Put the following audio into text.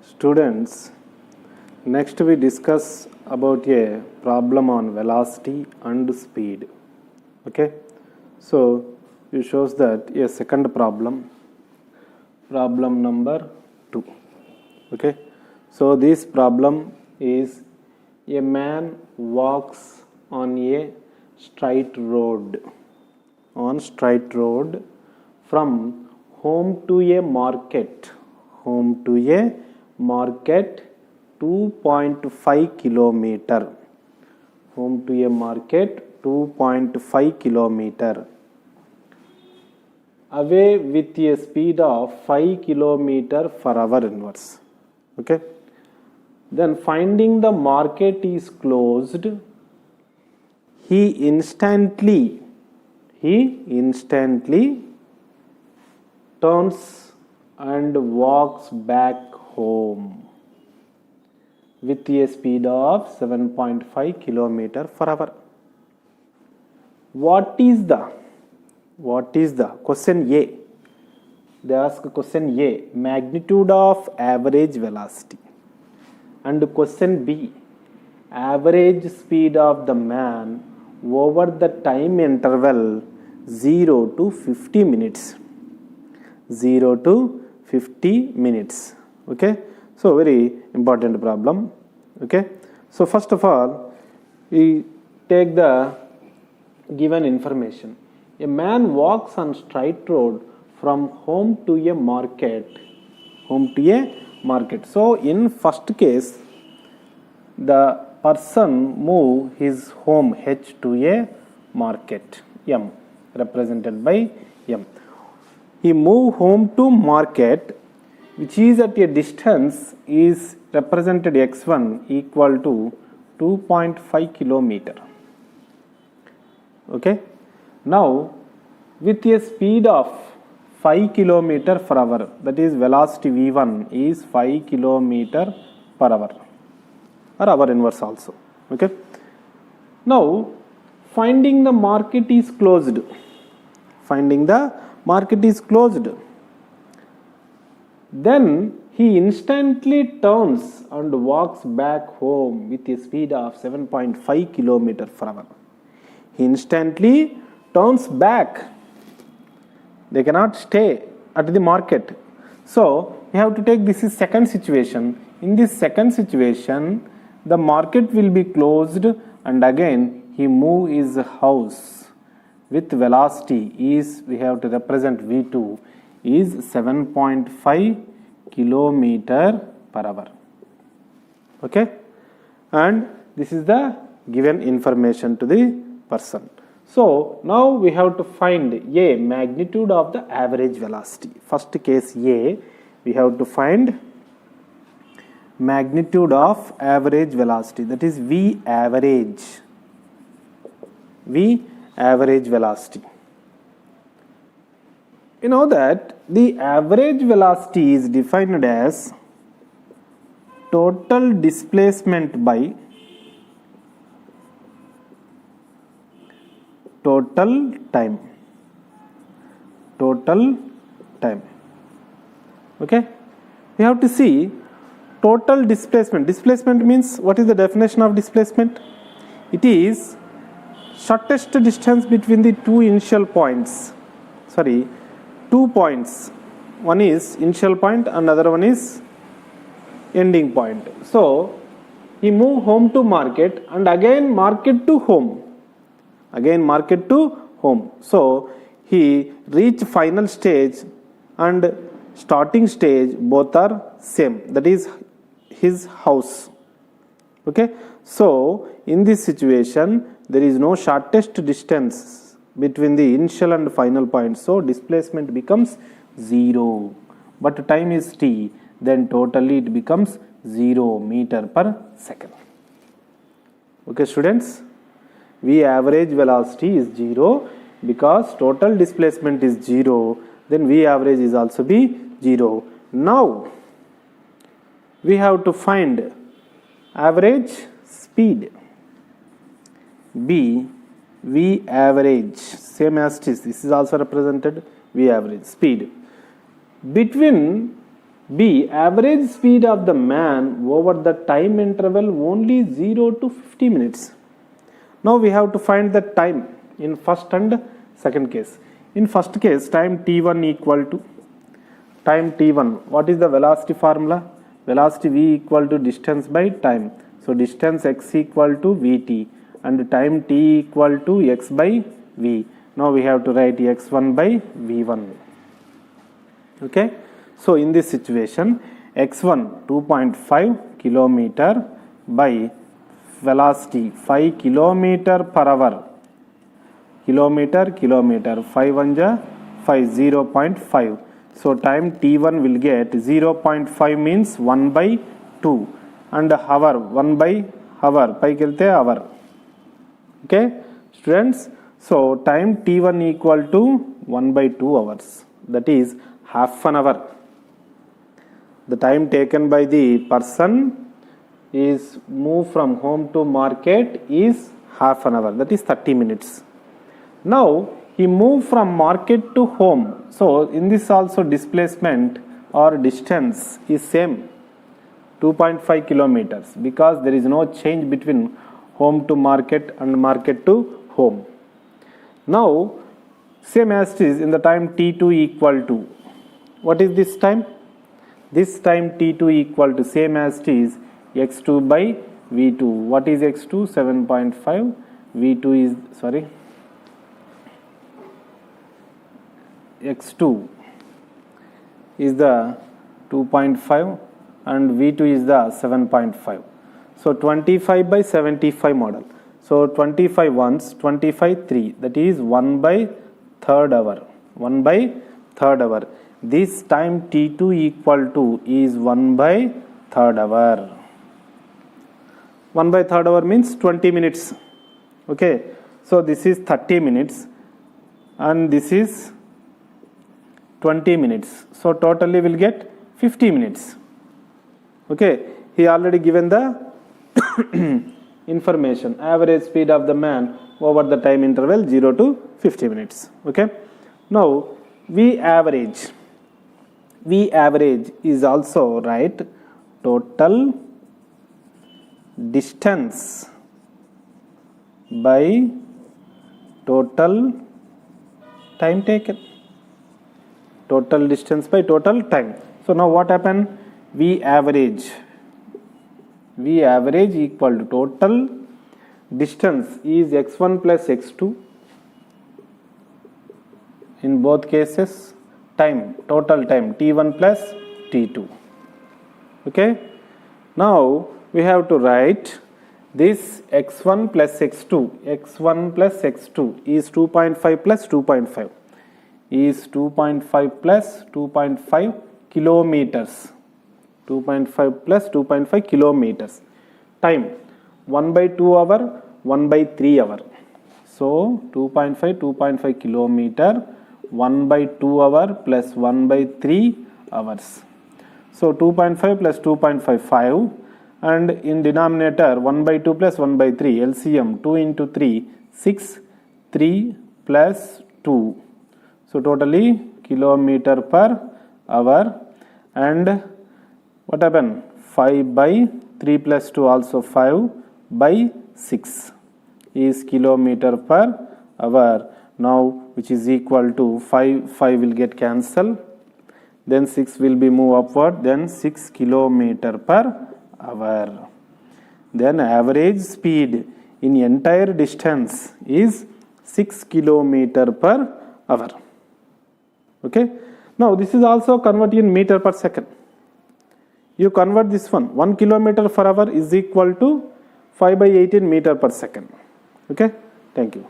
Students, next we discuss about a problem on velocity and speed. Okay, so it shows that a second problem number 2. Okay, so this problem is a man walks on a straight road from home to a market 2.5 kilometer away with a speed of 5 kilometer per hour inverse. Okay, then finding the market is closed, he instantly turns and walks back home with a speed of 7.5 kilometer per hour. What is the question A? They ask question A, magnitude of average velocity, and question B, average speed of the man over the time interval 0 to 50 minutes. Okay, so very important problem. Okay, so first of all we take the given information. A man walks on straight road from home to a market. So in first case, the person move his home H to a market M, represented by M. He move home to market, which is at a distance is represented x1 equal to 2.5 kilometer. Okay, now with a speed of 5 kilometer per hour, that is velocity v1 is 5 kilometer per hour or hour inverse also. Okay, now finding the market is closed. Then he instantly turns and walks back home with a speed of 7.5 kilometer per hour. He instantly turns back. They cannot stay at the market. So you have to take this is second situation. In this second situation, the market will be closed, and again he move his house with velocity is, we have to represent v2 is 7.5 kilometer per hour. Okay, and this is the given information to the person. So now we have to find A, magnitude of the average velocity. First case A, we have to find magnitude of average velocity, that is V average velocity. You know that the average velocity is defined as total displacement by total time. Okay, we have to see total displacement. Displacement means, what is the definition of displacement? It is shortest distance between the two points. One is initial point and another one is ending point. So he moved home to market and again market to home. So he reached final stage and starting stage, both are same, that is his house. Okay, so in this situation there is no shortest distance between the initial and final point, so displacement becomes 0, but time is t, then totally it becomes 0 meter per second. Okay students, V average velocity is 0 because total displacement is 0, then V average is also be 0. Now we have to find average speed. B, V average, same as this is also represented V average speed between B. Average speed of the man over the time interval only 0 to 50 minutes. Now we have to find the time in first and second case. In first case, time t1 equal to time t1. What is the velocity formula? Velocity v equal to distance by time. So distance x equal to vt and time t equal to x by v. Now we have to write x1 by v1. Okay. So in this situation, x1 2.5 kilometer by velocity 5 kilometer per hour. Kilometer, 5 1 ja 5, 0.5. So time t1 will get 0.5 means 1 by 2 and hour 1 by hour, pi kelte hour. Okay, students. So time t1 equal to 1 by 2 hours. That is half an hour. The time taken by the person is move from home to market is half an hour. That is 30 minutes. Now he moved from market to home. So in this also displacement or distance is same 2.5 kilometers because there is no change between home to market and market to home. Now same as it is in the time t2 equal to, what is this time? This time t2 equal to same as it is x2 by v2. What is x2? 7.5. v2 is x2 is the 2.5 and v2 is the 7.5. So 25 by 75 model. So 25 once, 25 3, that is 1 by third hour. 1 by third hour. This time t2 equal to is 1 by third hour. 1 by third hour means 20 minutes. Okay. So this is 30 minutes and this is 20 minutes. So totally will get 50 minutes. Okay. He already given the information. Average speed of the man over the time interval 0 to 50 minutes. Okay. Now V average is also right total distance by total time taken. Total distance by total time. So now what happened? V average equal to total distance is x1 plus x2 in both cases, time, total time t1 plus t2. Okay. Now we have to write this x1 plus x2 is 2.5 plus 2.5 is 2.5 plus 2.5 kilometers. 2.5 plus 2.5 kilometers. Time 1 by 2 hour, 1 by 3 hour. So 2.5 kilometer, 1 by 2 hour plus 1 by 3 hours. So 2.5 plus 2.5 5 and in denominator 1 by 2 plus 1 by 3 LCM 2 into 3 6 3 plus 2. So totally kilometer per hour and what happened? 5 by 3 plus 2 also 5 by 6 is kilometer per hour. Now which is equal to 5 will get cancelled. Then 6 will be move upward. Then 6 kilometer per hour. Then average speed in entire distance is 6 kilometer per hour. Okay. Now this is also converted in meter per second. You convert this one. 1 kilometer per hour is equal to 5 by 18 meter per second. Okay. Thank you.